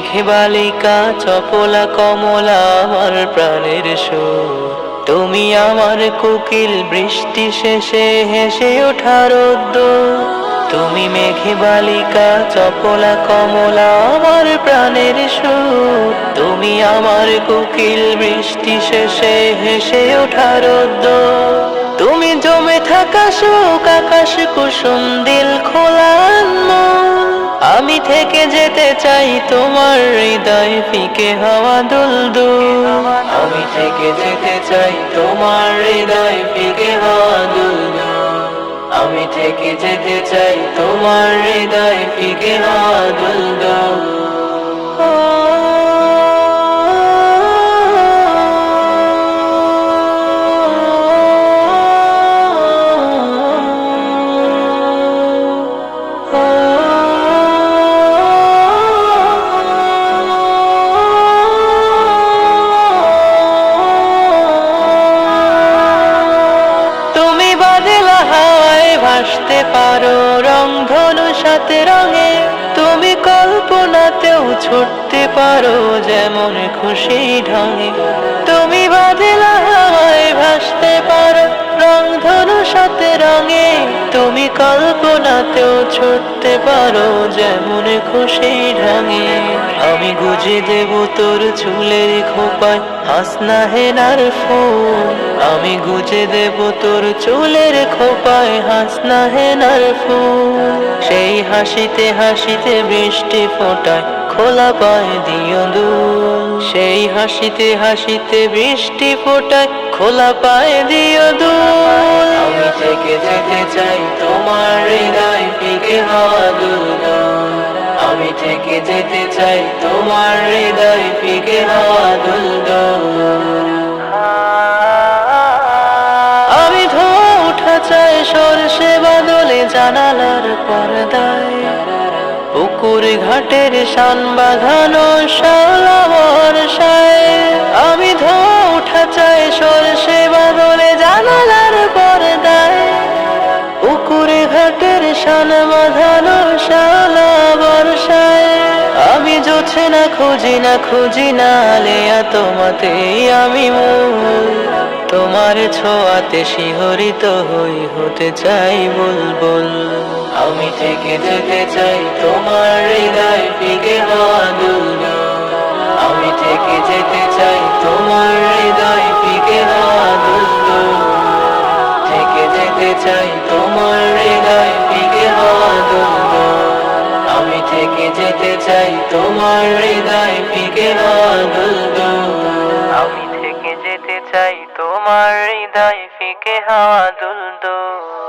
মেঘে বালিকা চপলা কমলা আমার প্রাণের সুর। তুমি আমার কোকিল বৃষ্টি শেষে হেসে ওঠা রোদ্দুর। তুমি মেঘে বালিকা চপলা কমলা আমার প্রাণের সুর। তুমি আমার কোকিল বৃষ্টি শেষে হেসে ওঠা রোদ্দুর। তুমি জমে থাকা সুখ আকাশ কুসুম দিল খোলা আনমোল। আমি থেকে যেতে চাই তোমার হৃদয় ফিকে হাওয়া দুলদুল। আমি থেকে যেতে চাই তোমার হৃদয় ফিকে হাওয়া দুলদুল। আমি থেকে যেতে চাই তোমার হৃদয় ফিকে হাওয়া দুলদুল। ভাসতে পারো রংধনু সাথে রঙে। তুমি কল্পনাতেও ছুটতে পারো যেমন খুশি ঢঙে। তুমি বাদলা হাওয়ায় ভাসতে পারো রংধনু সাথে রঙে। তুমি কল্পনাতেও ছুটতে পারো যেমন খুশি ঢঙে। আমি গুজে দেব তোর চুলের খোপায় হাসনা হেনার ফুল। আমি গুজে দেব তোর চুলের খোপায় হাসনা হেনার ফুল। সেই হাসিতে হাসিতে বৃষ্টি ফোটায় খোলা পায় দিও দুল। সেই হাসিতে হাসিতে বৃষ্টি ফোটায় খোলা পায় দিও দুল। আমি থেকে যেতে চাই তোমার হৃদয় ফিকে হাওয়া দুলদুল। আমি থেকে যেতে চাই তোমার হৃদয় ফিকে হাওয়া দুলদুল। আমি ধোঁয়া উঠা চাই সরষে বাদলে জানালার পর্দায়। পুকুর ঘাটের শান বাঁধানো শ্যাওলা বর্ষায়। আমি ধোঁয়া উঠা চাই সরষে বাদলে জানালার পর্দায়। পুকুর ঘাটের শান বাঁধানো শ্যাওলা বর্ষায়। আমি জোছে না খুঁজি না লেয়া তোমাতেই আমি মূল। তোমার ছোঁয়াতে শিহরিত হই হতে চাই বুলবুল। আমি থেকে যেতে চাই তোমার হৃদয় ফিকে হাওয়া দুলদুল। আমি থেকে যেতে চাই তোমার হৃদয় ফিকে হাওয়া দুলদুল। থেকে যেতে চাই তোমার হৃদয় ফিকে হাওয়া দুলদুল। আমি থেকে যেতে চাই তোমার হৃদয় ফিকে হাওয়া দুলদুল। আমি থেকে যেতে চাই তোমার হৃদয় ফিকে হাওয়া দুলদুল।